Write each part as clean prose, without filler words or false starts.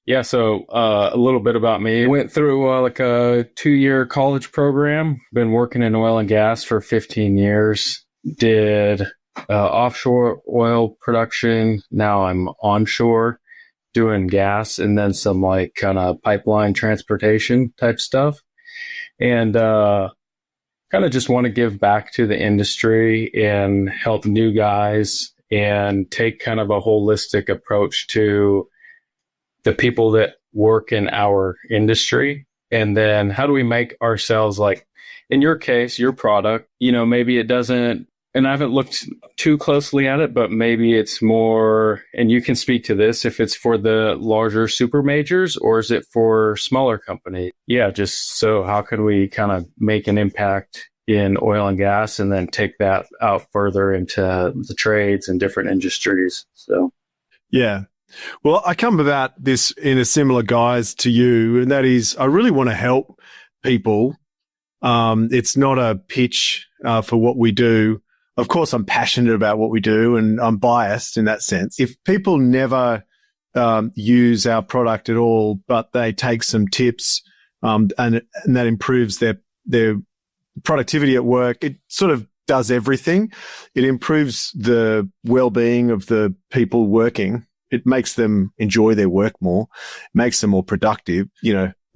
Yeah, so a little bit about me. Went through like a 2-year college program. Been working in oil and gas for 15 years. Did offshore oil production. Now I'm onshore doing gas and then some like kind of pipeline transportation type stuff. And kind of just want to give back to the industry and help new guys and take kind of a holistic approach to the people that work in our industry. And then how do we make ourselves, like in your case, your product, maybe it doesn't, and I haven't looked too closely at it, but maybe it's more, and you can speak to this, if it's for the larger super majors or is it for smaller companies? Yeah, just so how can we kind of make an impact in oil and gas and then take that out further into the trades and different industries? So, yeah. Well, I come about this in a similar guise to you, and that is I really want to help people. It's not a pitch for what we do. Of course, I'm passionate about what we do, and I'm biased in that sense. If people never use our product at all, but they take some tips and that improves their productivity at work, it sort of does everything. It improves the well-being of the people working. It makes them enjoy their work more, makes them more productive.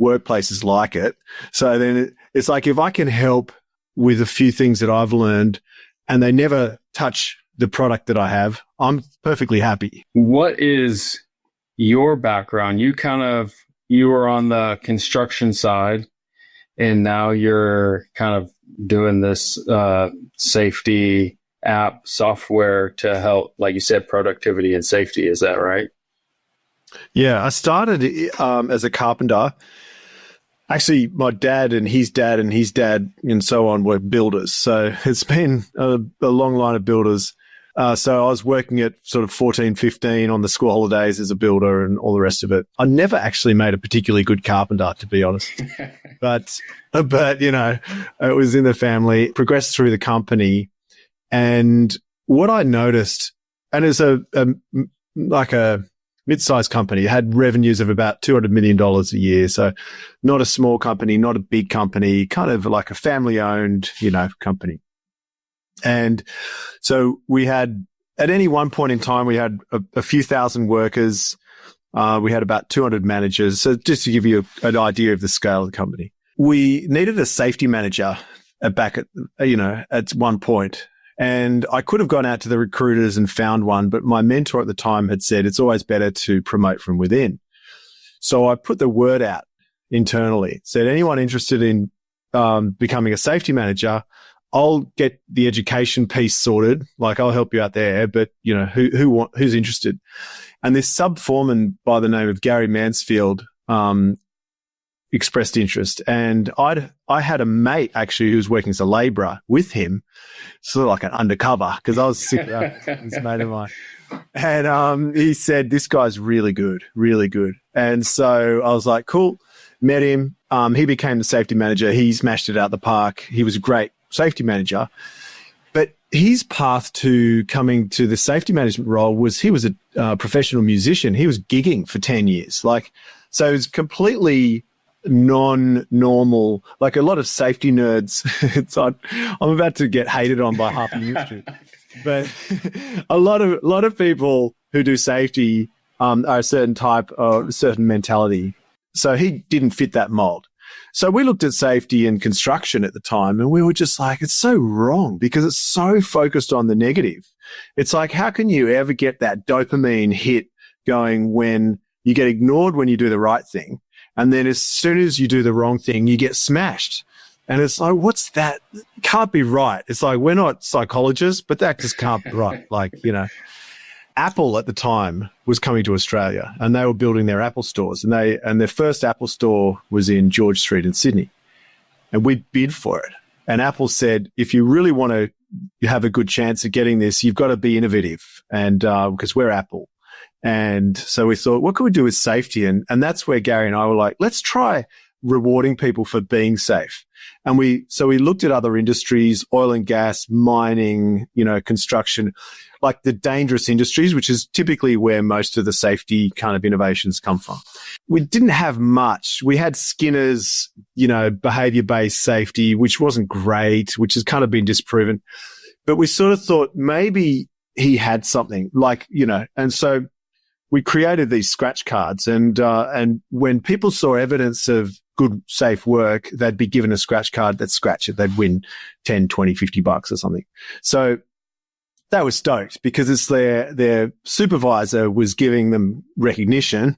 Workplaces like it. So then it's like if I can help with a few things that I've learned and they never touch the product that I have, I'm perfectly happy. What is your background? You were on the construction side and now you're kind of doing this safety app software to help, like you said, productivity and safety. Is that right? Yeah, I started as a carpenter. Actually, my dad and his dad and his dad and so on were builders. So it's been a long line of builders. So I was working at sort of 14, 15 on the school holidays as a builder and all the rest of it. I never actually made a particularly good carpenter, to be honest. but it was in the family, progressed through the company. And what I noticed, and it's a mid-sized company, it had revenues of about $200 million a year. So not a small company, not a big company, kind of like a family-owned, company. And so we had, at any one point in time, we had a few thousand workers. We had about 200 managers. So just to give you an idea of the scale of the company, we needed a safety manager at one point. And I could have gone out to the recruiters and found one, but my mentor at the time had said it's always better to promote from within. So I put the word out internally, said anyone interested in becoming a safety manager, I'll get the education piece sorted. Like I'll help you out there, but who's interested? And this sub-foreman by the name of Gary Mansfield expressed interest. And I had a mate actually who was working as a labourer with him, sort of like an undercover, because I was sick of this mate of mine. And he said, this guy's really good, really good. And so I was like, cool, met him. He became the safety manager. He smashed it out the park. He was a great safety manager. But his path to coming to the safety management role was he was a professional musician. He was gigging for 10 years. So it was completely non-normal, like a lot of safety nerds. I'm about to get hated on by half the industry, but a lot of people who do safety are a certain type or a certain mentality. So he didn't fit that mold. So we looked at safety and construction at the time, and we were just like, it's so wrong because it's so focused on the negative. It's like, how can you ever get that dopamine hit going when you get ignored when you do the right thing? And then as soon as you do the wrong thing, you get smashed. And it's like, what's that? It can't be right. It's like, we're not psychologists, but that just can't be right. Apple at the time was coming to Australia and they were building their Apple stores, and their first Apple store was in George Street in Sydney. And we bid for it. And Apple said, if you really want to have a good chance of getting this, you've got to be innovative. And because we're Apple. And so we thought, what could we do with safety? And that's where Gary and I were like, let's try rewarding people for being safe. And we looked at other industries, oil and gas, mining, construction, like the dangerous industries, which is typically where most of the safety kind of innovations come from. We didn't have much. We had Skinner's, behavior-based safety, which wasn't great, which has kind of been disproven. But we sort of thought maybe he had something and so we created these scratch cards, and when people saw evidence of good, safe work, they'd be given a scratch card that scratch it. They'd win 10, 20, $50 or something. So they were stoked because it's their supervisor was giving them recognition,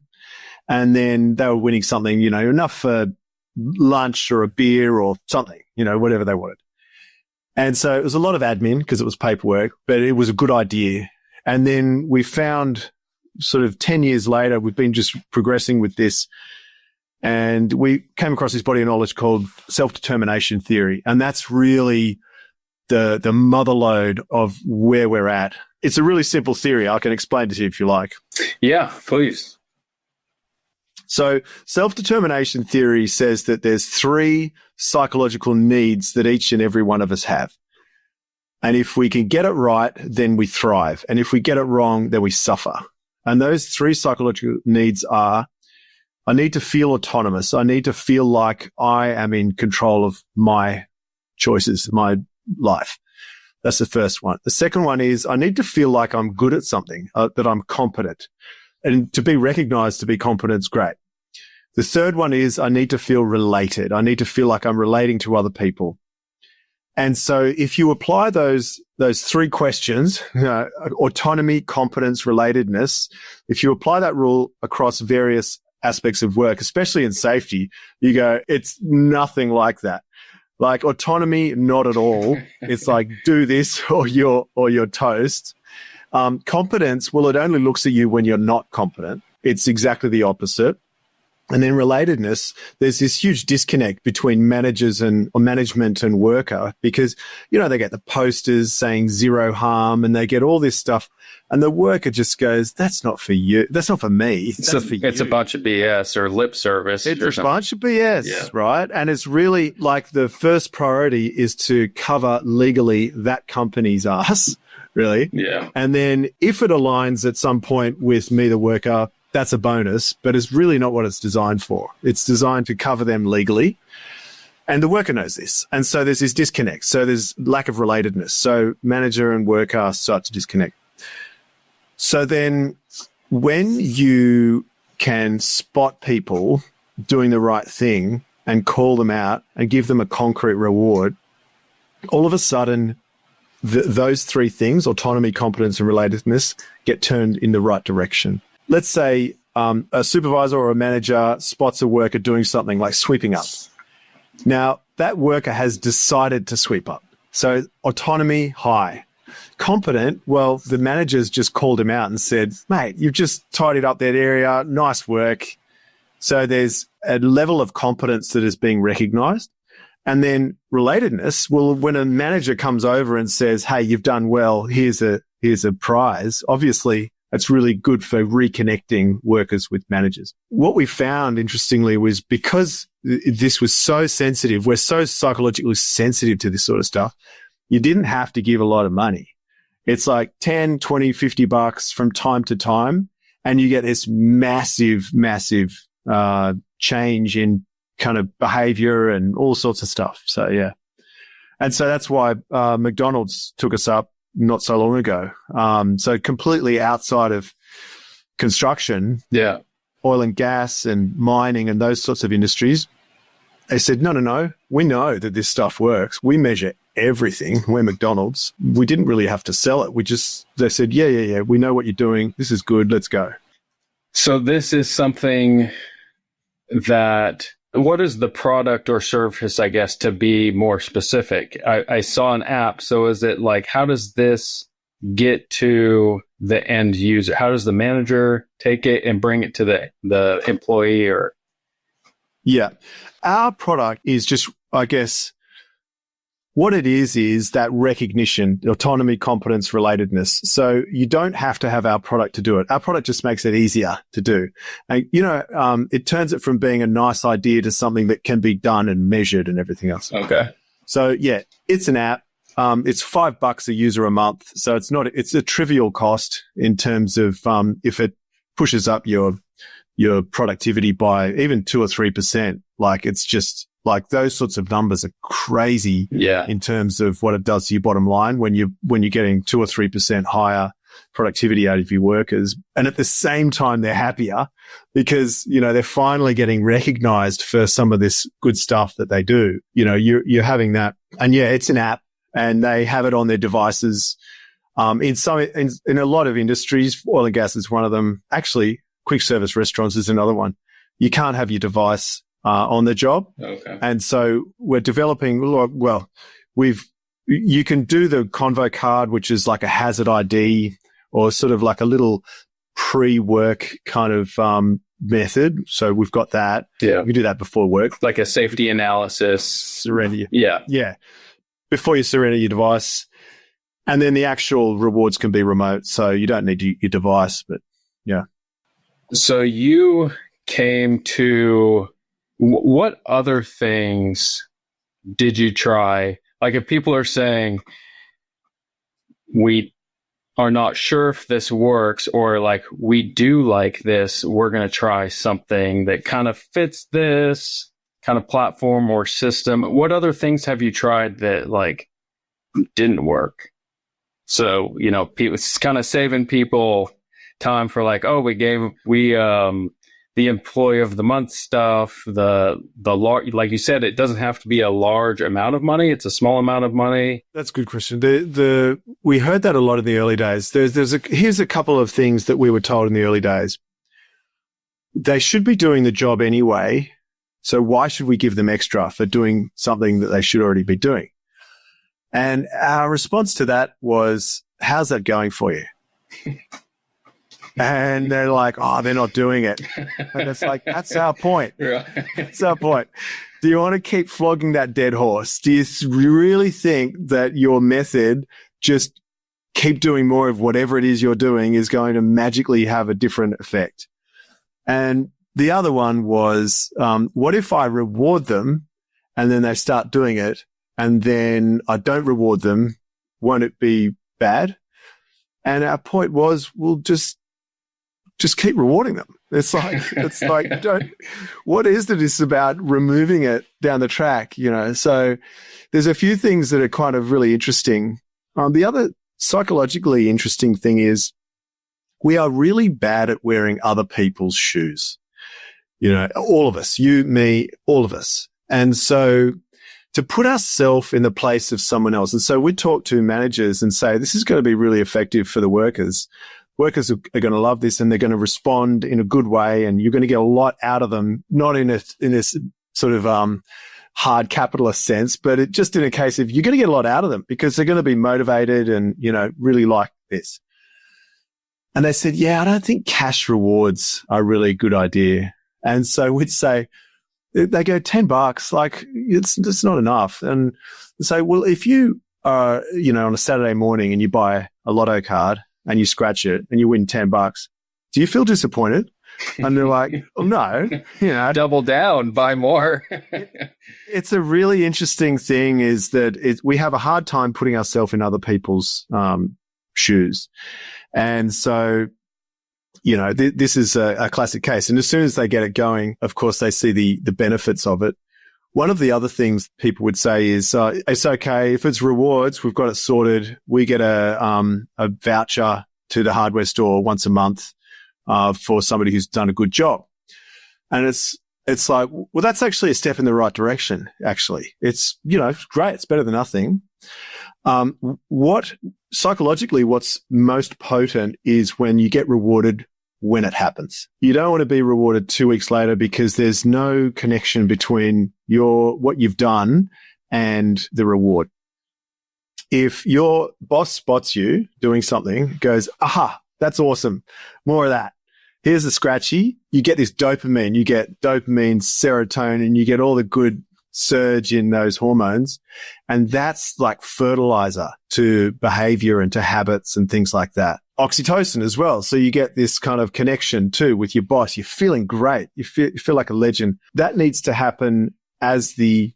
and then they were winning something, enough for lunch or a beer or something, whatever they wanted. And so it was a lot of admin because it was paperwork, but it was a good idea. And then we found sort of 10 years later, we've been just progressing with this, and we came across this body of knowledge called self-determination theory. And that's really the motherlode of where we're at. It's a really simple theory. I can explain it to you if you like. Yeah, please. So self-determination theory says that there's 3 psychological needs that each and every one of us have. And if we can get it right, then we thrive. And if we get it wrong, then we suffer. And those 3 psychological needs are, I need to feel autonomous. I need to feel like I am in control of my choices, my life. That's the first one. The second one is I need to feel like I'm good at something, that I'm competent. And to be recognized to be competent is great. The third one is I need to feel related. I need to feel like I'm relating to other people. And so if you apply those 3 questions, autonomy, competence, relatedness, if you apply that rule across various aspects of work, especially in safety, you go, it's nothing like that. Like autonomy, not at all. It's like, do this or you're toast. Competence, well, it only looks at you when you're not competent. It's exactly the opposite. And then relatedness, there's this huge disconnect between managers or management and worker because, they get the posters saying zero harm and they get all this stuff. And the worker just goes, that's not for you. That's not for me. It's a bunch of BS or lip service. It's a bunch of BS, right? And it's really like the first priority is to cover legally that company's ass, really. Yeah. And then if it aligns at some point with me, the worker, that's a bonus, but it's really not what it's designed for. It's designed to cover them legally. And the worker knows this. And so there's this disconnect. So there's lack of relatedness. So manager and worker start to disconnect. So then when you can spot people doing the right thing and call them out and give them a concrete reward, all of a sudden those 3 things, autonomy, competence, and relatedness, get turned in the right direction. Let's say a supervisor or a manager spots a worker doing something like sweeping up. Now, that worker has decided to sweep up. So autonomy, high. Competent, well, the manager's just called him out and said, mate, you've just tidied up that area. Nice work. So there's a level of competence that is being recognized. And then relatedness, well, when a manager comes over and says, hey, you've done well, here's a prize, obviously it's really good for reconnecting workers with managers. What we found, interestingly, was because this was so sensitive, we're so psychologically sensitive to this sort of stuff, you didn't have to give a lot of money. It's like 10, 20, $50 from time to time, and you get this massive change in kind of behavior and all sorts of stuff. So, yeah. And so that's why McDonald's took us up not so long ago. So completely outside of construction, oil and gas and mining and those sorts of industries. They said, no, we know that this stuff works. We measure everything. We're McDonald's. We didn't really have to sell it. They said, yeah, we know what you're doing. This is good. Let's go. So this is something that, what is the product or service, I guess, to be more specific? I saw an app. So is it like, how does this get to the end user? How does the manager take it and bring it to the employee? Or Yeah. Our product is just, I guess, what it is that recognition, autonomy, competence, relatedness. So you don't have to have our product to do it. Our product just makes it easier to do. And, it turns it from being a nice idea to something that can be done and measured and everything else. Okay. So yeah, it's an app. It's $5 a user a month. So it's a trivial cost in terms of, if it pushes up your productivity by even 2 or 3%, like it's just, like those sorts of numbers are crazy in terms of what it does to your bottom line when you're getting 2 or 3% higher productivity out of your workers. And at the same time, they're happier because, they're finally getting recognized for some of this good stuff that they do. You're having that. And yeah, it's an app and they have it on their devices. In a lot of industries, oil and gas is one of them. Actually, quick service restaurants is another one. You can't have your device on the job. Okay. And so we're developing, you can do the Convo card, which is like a hazard ID or sort of like a little pre-work kind of method. So we've got that. Yeah. We do that before work. Like a safety analysis. Surrender. Yeah. Yeah. Before you surrender your device. And then the actual rewards can be remote. So you don't need your device, but yeah. So you came to... What other things did you try? Like if people are saying, we are not sure if this works, or like, we do like this, we're going to try something that kind of fits this kind of platform or system. What other things have you tried that like didn't work? So, it's kind of saving people time for like, oh, the employee of the month stuff, the large, like you said, it doesn't have to be a large amount of money. It's a small amount of money. That's a good question. We heard that a lot in the early days. Here's a couple of things that we were told in the early days. They should be doing the job anyway. So why should we give them extra for doing something that they should already be doing? And our response to that was, how's that going for you? And they're like, oh, they're not doing it. And it's like, that's our point. Right. That's our point. Do you want to keep flogging that dead horse? Do you really think that your method, just keep doing more of whatever it is you're doing, is going to magically have a different effect? And the other one was, what if I reward them and then they start doing it and then I don't reward them? Won't it be bad? And our point was, we'll just keep rewarding them. It's like, what is this about removing it down the track, So there's a few things that are kind of really interesting. The other psychologically interesting thing is we are really bad at wearing other people's shoes. All of us, you, me, all of us. And so to put ourselves in the place of someone else. And so we talk to managers and say, this is going to be really effective for the workers. Workers are going to love this and they're going to respond in a good way, and you're going to get a lot out of them, not in a sort of hard capitalist sense, but just in a case of you're going to get a lot out of them because they're going to be motivated and, really like this. And they said, yeah, I don't think cash rewards are really a good idea. And so we'd say, they go $10, like it's not enough. And say, well, if you are, on a Saturday morning and you buy a lotto card and you scratch it and you win $10, do you feel disappointed? And they're like, oh, no, double down, buy more. It's a really interesting thing is that we have a hard time putting ourselves in other people's shoes. And so, this is a classic case. And as soon as they get it going, of course, they see the benefits of it. One of the other things people would say is, it's okay. If it's rewards, we've got it sorted. We get a voucher to the hardware store once a month, for somebody who's done a good job. And it's like, well, that's actually a step in the right direction. Actually, it's, great. It's better than nothing. Psychologically, what's most potent is when you get rewarded when it happens. You don't want to be rewarded 2 weeks later because there's no connection between what you've done and the reward. If your boss spots you doing something, goes, aha, that's awesome. More of that. Here's the Scratchie. You get this dopamine. You get dopamine, serotonin, you get all the good surge in those hormones. And that's like fertilizer to behavior and to habits and things like that. Oxytocin as well. So you get this kind of connection too with your boss. You're feeling great. You feel like a legend. That needs to happen as the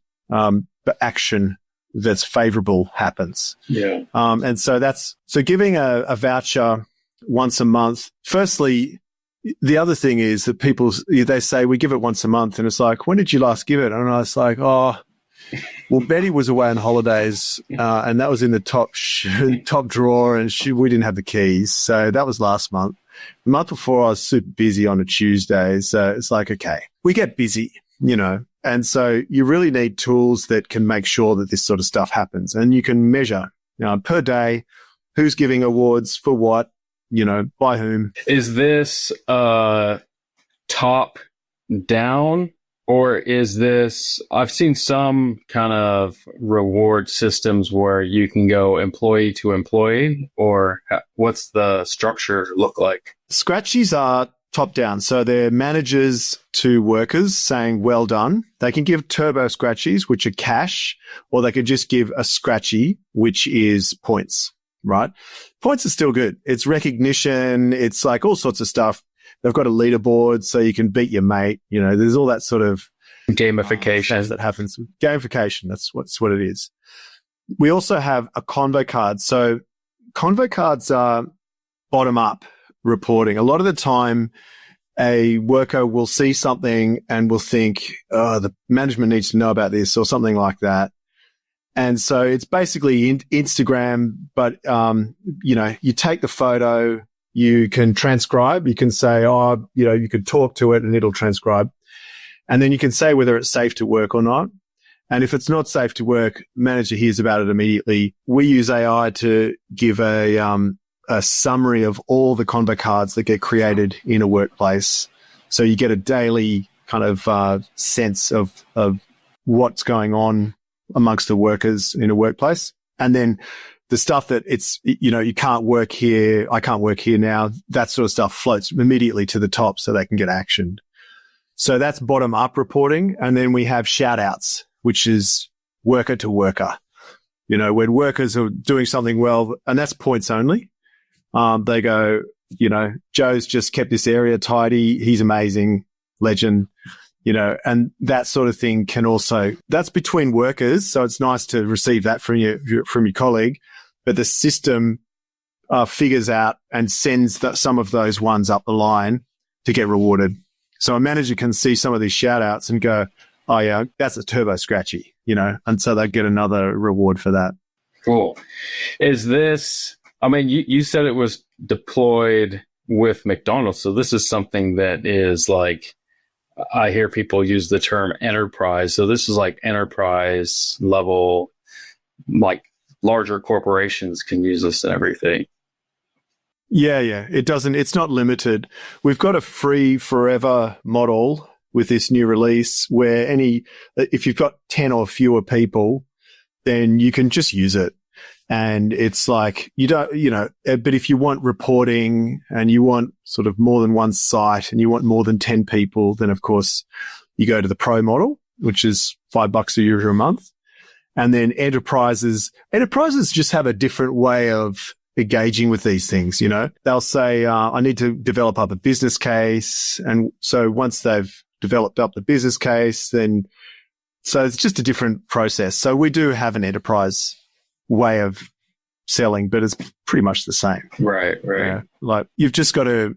action that's favorable happens. Yeah. And so giving a voucher once a month. Firstly, the other thing is that they say we give it once a month, and it's like, when did you last give it? And I was like, well, Betty was away on holidays, and that was in the top drawer, and we didn't have the keys. So that was last month. The month before, I was super busy on a Tuesday. So it's like, okay, we get busy, and so you really need tools that can make sure that this sort of stuff happens. And you can measure per day who's giving awards for what, by whom. Is this top down, or is this, I've seen some kind of reward systems where you can go employee to employee, or what's the structure look like? Scratchies are top down. So they're managers to workers saying, well done. They can give turbo scratchies, which are cash, or they could just give a scratchy, which is points, right? Points are still good. It's recognition. It's like all sorts of stuff. They've got a leaderboard so you can beat your mate. There's all that sort of gamification that happens. Gamification. That's what it is. We also have a convo card. So convo cards are bottom up reporting. A lot of the time, a worker will see something and will think, oh, the management needs to know about this or something like that. And so it's basically Instagram, but, you take the photo, you can transcribe, you can say, you could talk to it and it'll transcribe. And then you can say whether it's safe to work or not. And if it's not safe to work, manager hears about it immediately. We use AI to give a summary of all the convo cards that get created in a workplace. So you get a daily kind of sense of what's going on amongst the workers in a workplace. And then the stuff that it's, you can't work here, I can't work here now, that sort of stuff floats immediately to the top so they can get actioned. So that's bottom up reporting. And then we have shout outs, which is worker to worker. When workers are doing something well, and that's points only. They go, Joe's just kept this area tidy. He's amazing, legend. And that sort of thing can also, that's between workers. So it's nice to receive that from your colleague, but the system figures out and sends some of those ones up the line to get rewarded. So a manager can see some of these shout outs and go, oh yeah, that's a turbo scratchy, and so they get another reward for that. Cool. Is this, you said it was deployed with McDonald. So this is something that is like, I hear people use the term enterprise. So this is like enterprise level, like larger corporations can use this and everything. Yeah. It's not limited. We've got a free forever model with this new release where if you've got 10 or fewer people, then you can just use it. And it's like, but if you want reporting and you want sort of more than one site and you want more than 10 people, then of course you go to the pro model, which is $5 a year a month. And then enterprises just have a different way of engaging with these things. They'll say, I need to develop up a business case. And so once they've developed up the business case, so it's just a different process. So we do have an enterprise way of selling, but it's pretty much the same. Right. Like you've just got to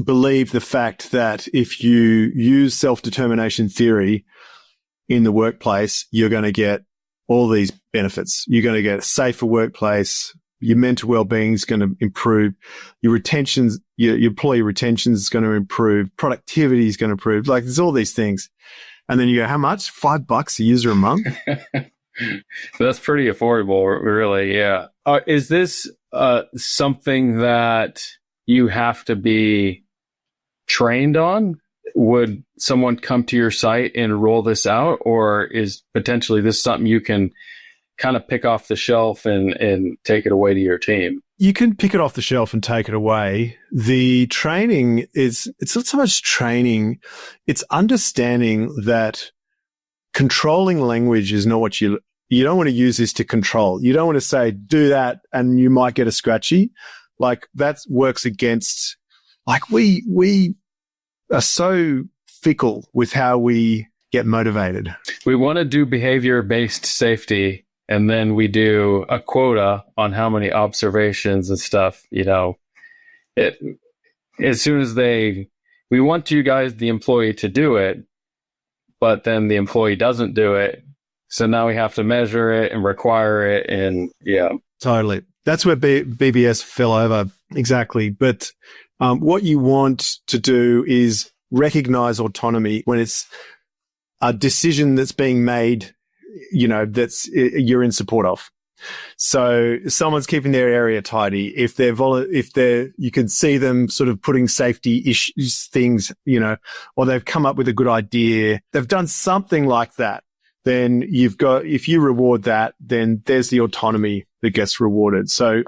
believe the fact that if you use self-determination theory in the workplace, you're going to get all these benefits. You're going to get a safer workplace. Your mental well-being is going to improve. Your employee retention is going to improve. Productivity is going to improve. Like there's all these things. And then you go, how much? $5 a user a month? That's pretty affordable, really. Yeah. Is this something that you have to be trained on? Would someone come to your site and roll this out, or is potentially this something you can kind of pick off the shelf and take it away to your team? You can pick it off the shelf and take it away. The training it's not so much training, it's understanding that controlling language is not what you don't want to use this to control. You don't want to say, do that and you might get a scratchy. Like that works against, like we are so fickle with how we get motivated. We want to do behavior-based safety, and then we do a quota on how many observations and stuff, as soon as we want you guys, the employee, to do it, but then the employee doesn't do it. So now we have to measure it and require it. And yeah. Totally. That's where BBS fell over. Exactly. But what you want to do is recognize autonomy when it's a decision that's being made, that's you're in support of. So someone's keeping their area tidy. If you can see them sort of putting safety issues, things, or they've come up with a good idea, they've done something like that, then if you reward that, then there's the autonomy that gets rewarded. So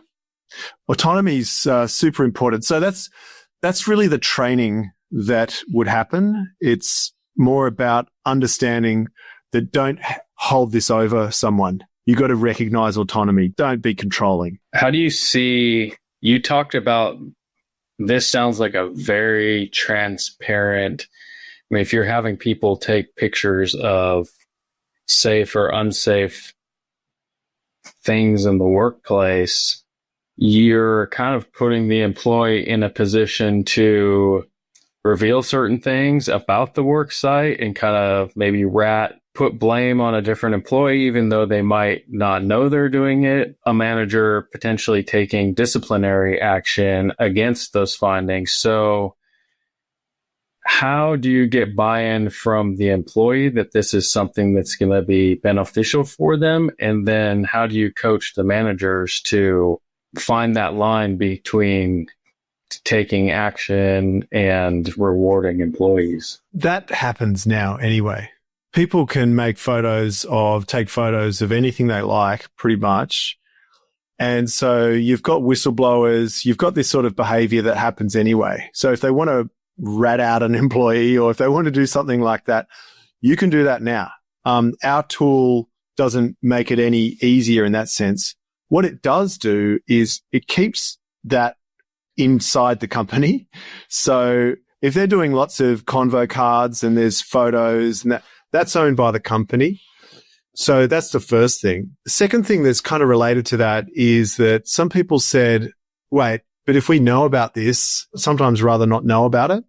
autonomy is super important. So that's really the training that would happen. It's more about understanding that don't hold this over someone. You got to recognize autonomy. Don't be controlling. How do you see, you talked about, this sounds like a very transparent, if you're having people take pictures of safe or unsafe things in the workplace, you're kind of putting the employee in a position to reveal certain things about the work site and kind of maybe put blame on a different employee, even though they might not know they're doing it. A manager potentially taking disciplinary action against those findings. So how do you get buy-in from the employee that this is something that's going to be beneficial for them? And then how do you coach the managers to find that line between taking action and rewarding employees? That happens now anyway. People can take photos of anything they like, pretty much. And so you've got whistleblowers, you've got this sort of behavior that happens anyway. So if they want to rat out an employee or if they want to do something like that, you can do that now. Our tool doesn't make it any easier in that sense. What it does do is it keeps that inside the company. So if they're doing lots of convo cards and there's photos and that's owned by the company. So that's the first thing. The second thing that's kind of related to that is that some people said, wait, but if we know about this, sometimes rather not know about it,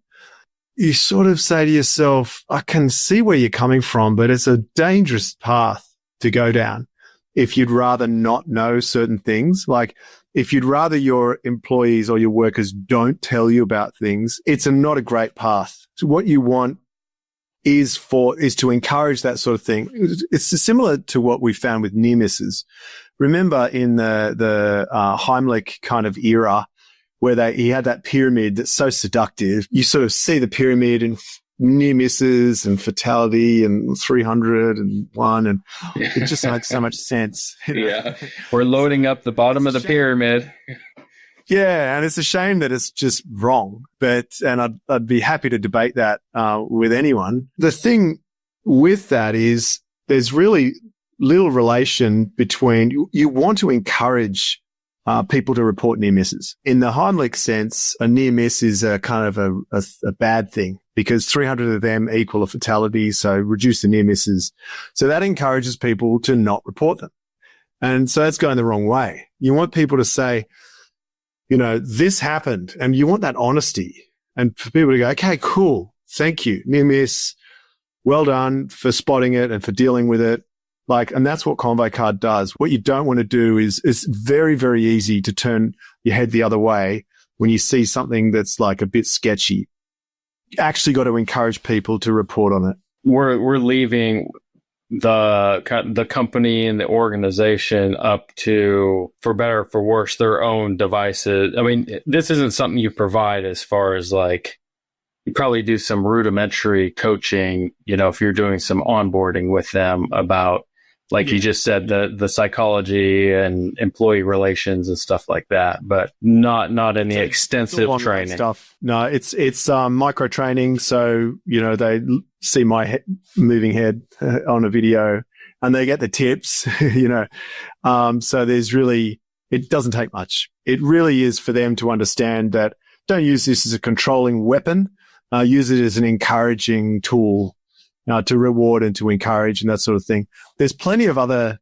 you sort of say to yourself, I can see where you're coming from, but it's a dangerous path to go down if you'd rather not know certain things. Like if you'd rather your employees or your workers don't tell you about things, it's not a great path. So what you want is to encourage that sort of thing. It's similar to what we found with near misses. Remember in the Heimlich kind of era where he had that pyramid that's so seductive. You sort of see the pyramid and near misses and fatality and 301 and it just makes so much sense. Yeah. We're loading up the bottom of the pyramid. Yeah, and it's a shame that it's just wrong, and I'd be happy to debate that with anyone. The thing with that is there's really little relation between, you want to encourage people to report near misses. In the Heimlich sense, a near miss is a kind of a bad thing because 300 of them equal a fatality, so reduce the near misses. So that encourages people to not report them. And so that's going the wrong way. You want people to say, this happened, and you want that honesty and for people to go, okay, cool. Thank you. Near miss. Well done for spotting it and for dealing with it. And that's what Convo Card does. What you don't want to do is it's very, very easy to turn your head the other way when you see something that's like a bit sketchy. You actually got to encourage people to report on it. We're leaving the company and the organization up to, for better or for worse, their own devices. I mean, this isn't something you provide as far as you probably do some rudimentary coaching, if you're doing some onboarding with them about Like you just said, the psychology and employee relations and stuff like that, but not any extensive training stuff. No, it's micro training. So, they see my moving head on a video and they get the tips, so it doesn't take much. It really is for them to understand that don't use this as a controlling weapon. Use it as an encouraging tool to reward and to encourage and that sort of thing. There's plenty of other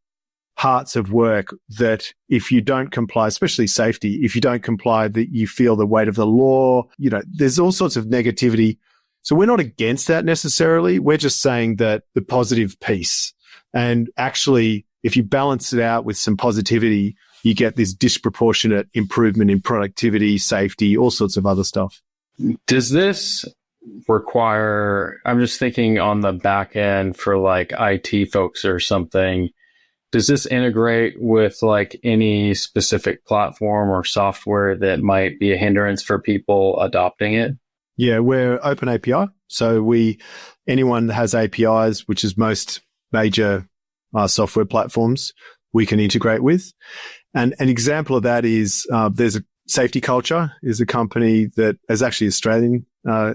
parts of work that if you don't comply, especially safety, if you don't comply, that you feel the weight of the law, there's all sorts of negativity. So we're not against that necessarily. We're just saying that the positive piece. And actually, if you balance it out with some positivity, you get this disproportionate improvement in productivity, safety, all sorts of other stuff. Does this require, I'm just thinking on the back end for like IT folks or something, does this integrate with like any specific platform or software that might be a hindrance for people adopting it? Yeah, we're open API. So anyone that has APIs, which is most major software platforms, we can integrate with. And an example of that is there's a Safety Culture is a company that is actually an Australian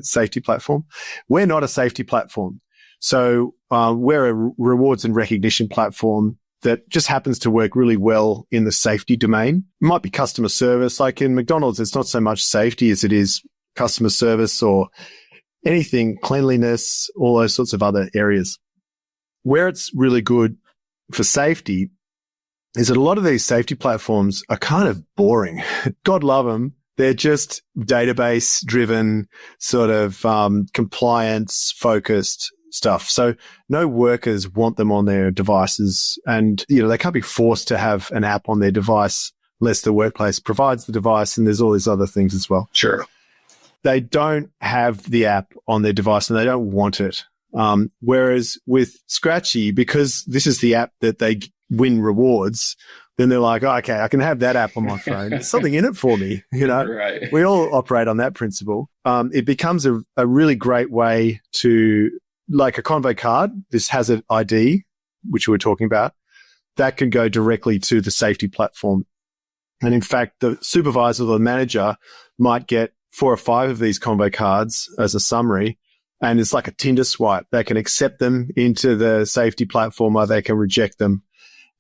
safety platform. We're not a safety platform. So we're a rewards and recognition platform that just happens to work really well in the safety domain. It might be customer service. Like in McDonald's, it's not so much safety as it is customer service or anything, cleanliness, all those sorts of other areas. Where it's really good for safety is that a lot of these safety platforms are kind of boring. God love them. They're just database driven, sort of compliance focused stuff. So no workers want them on their devices, and they can't be forced to have an app on their device unless the workplace provides the device, and there's all these other things as well. Sure. They don't have the app on their device and they don't want it. Whereas with Scratchie, because this is the app that they win rewards, then they're like, oh, okay, I can have that app on my phone. There's something in it for me, Right. We all operate on that principle. It becomes a really great way to, like a Convo card, this hazard ID, which we were talking about, that can go directly to the safety platform. And in fact, the supervisor or the manager might get 4 or 5 of these Convo cards as a summary, and it's like a Tinder swipe. They can accept them into the safety platform or they can reject them.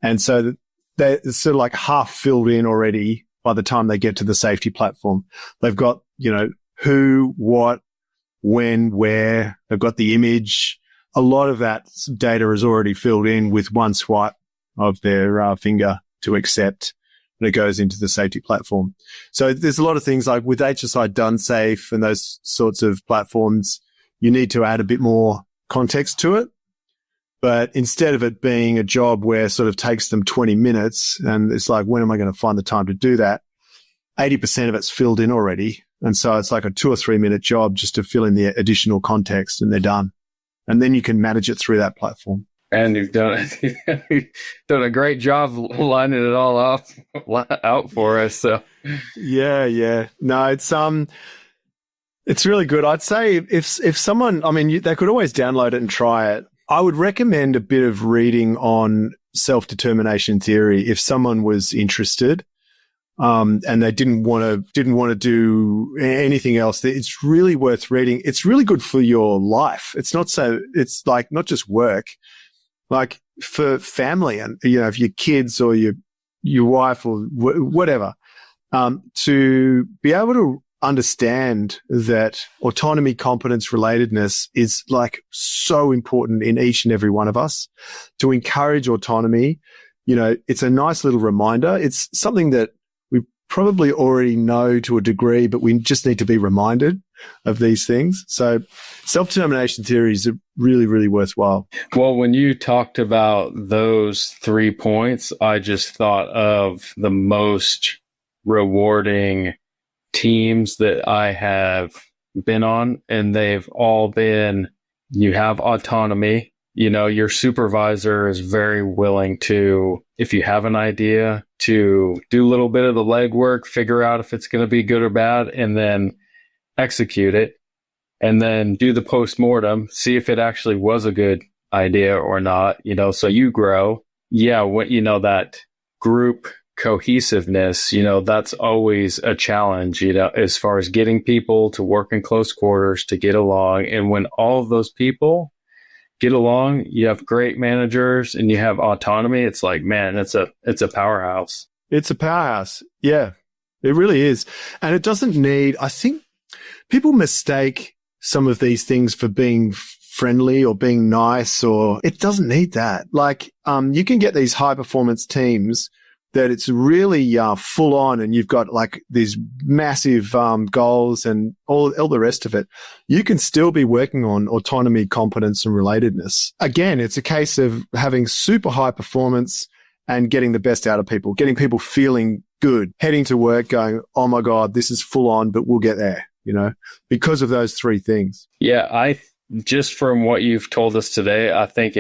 And so they're sort of like half filled in already by the time they get to the safety platform. They've got, who, what, when, where. They've got the image. A lot of that data is already filled in with one swipe of their finger to accept, and it goes into the safety platform. So there's a lot of things like with HSI Done Safe and those sorts of platforms, you need to add a bit more context to it. But instead of it being a job where it sort of takes them 20 minutes and it's like, when am I going to find the time to do that? 80% of it's filled in already. And so it's like a 2 or 3 minute job just to fill in the additional context and they're done. And then you can manage it through that platform. And you've done a great job lining it all out for us. So yeah. No, it's really good. I'd say if someone, they could always download it and try it. I would recommend a bit of reading on self-determination theory if someone was interested, and they didn't want to do anything else. It's really worth reading. It's really good for your life. It's like not just work, like for family and, if your kids or your wife or whatever, to be able to understand that autonomy, competence, relatedness is like so important in each and every one of us. To encourage autonomy, it's a nice little reminder. It's something that we probably already know to a degree, but we just need to be reminded of these things. So self-determination theory is really, really worthwhile. Well, when you talked about those 3 points, I just thought of the most rewarding teams that I have been on, and they've all been, you have autonomy, your supervisor is very willing to, if you have an idea, to do a little bit of the legwork, figure out if it's going to be good or bad, and then execute it, and then do the post-mortem, see if it actually was a good idea or not, so you grow. yeah, what, that group cohesiveness, that's always a challenge, as far as getting people to work in close quarters, to get along. And when all of those people get along, you have great managers and you have autonomy. It's like, man, it's a powerhouse. It's a powerhouse. Yeah, it really is. And it doesn't need, I think people mistake some of these things for being friendly or being nice, or it doesn't need that. Like, you can get these high performance teams that it's really full on, and you've got like these massive goals and all the rest of it. You can still be working on autonomy, competence, and relatedness. Again, it's a case of having super high performance and getting the best out of people, getting people feeling good, heading to work going, oh my God, this is full on, but we'll get there, because of those three things. Yeah, just from what you've told us today, I think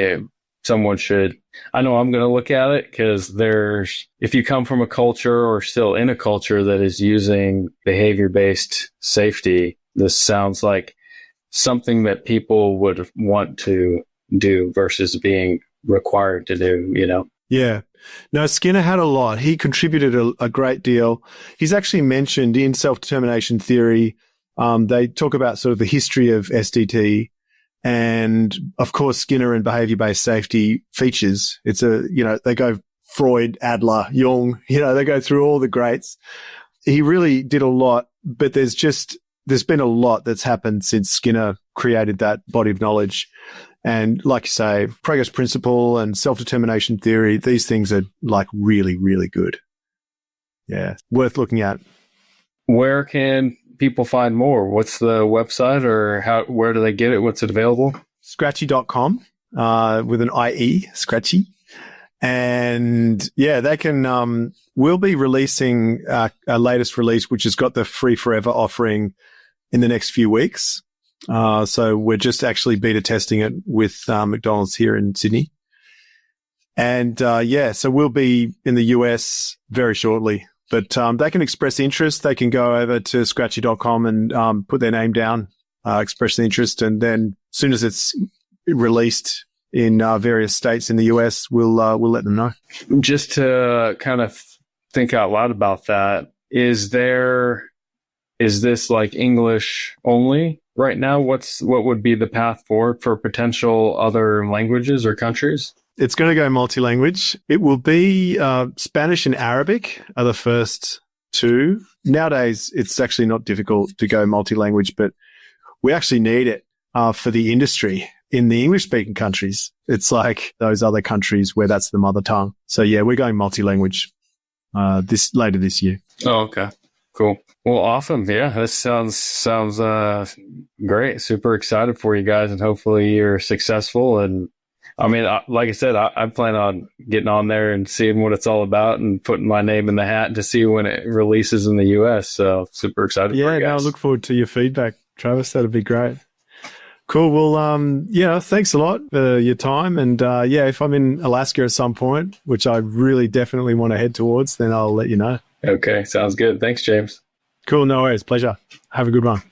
someone should, I know I'm going to look at it, because if you come from a culture or still in a culture that is using behavior-based safety, this sounds like something that people would want to do versus being required to do, Yeah. No, Skinner had a lot. He contributed a great deal. He's actually mentioned in self-determination theory, they talk about sort of the history of SDT. And of course, Skinner and behavior-based safety features. It's they go Freud, Adler, Jung, they go through all the greats. He really did a lot, but there's been a lot that's happened since Skinner created that body of knowledge. And like you say, progress principle and self-determination theory, these things are like really, really good. Yeah, worth looking at. Where can people find more? What's the website, or where do they get it? What's it available? Scratchie.com, with an IE, Scratchie. And yeah, they can, we'll be releasing our latest release, which has got the free forever offering in the next few weeks. So we're just actually beta testing it with McDonald's here in Sydney. And so we'll be in the US very shortly. But they can express interest. They can go over to Scratchie.com and put their name down, express the interest, and then as soon as it's released in various states in the US, we'll let them know. Just to kind of think out loud about that, is this like English only right now? What would be the path forward for potential other languages or countries? It's going to go multi-language. It will be Spanish and Arabic are the first two. Nowadays, it's actually not difficult to go multi-language, but we actually need it for the industry in the English-speaking countries. It's like those other countries where that's the mother tongue. So yeah, we're going multi-language later this year. Oh, okay. Cool. Well, awesome. Yeah, this sounds great. Super excited for you guys, and hopefully you're successful. And I mean, like I said, I plan on getting on there and seeing what it's all about and putting my name in the hat to see when it releases in the US. So super excited for you guys. Yeah, I look forward to your feedback, Travis. That'd be great. Cool. Well, thanks a lot for your time. And if I'm in Alaska at some point, which I really definitely want to head towards, then I'll let you know. Okay, sounds good. Thanks, James. Cool. No worries. Pleasure. Have a good one.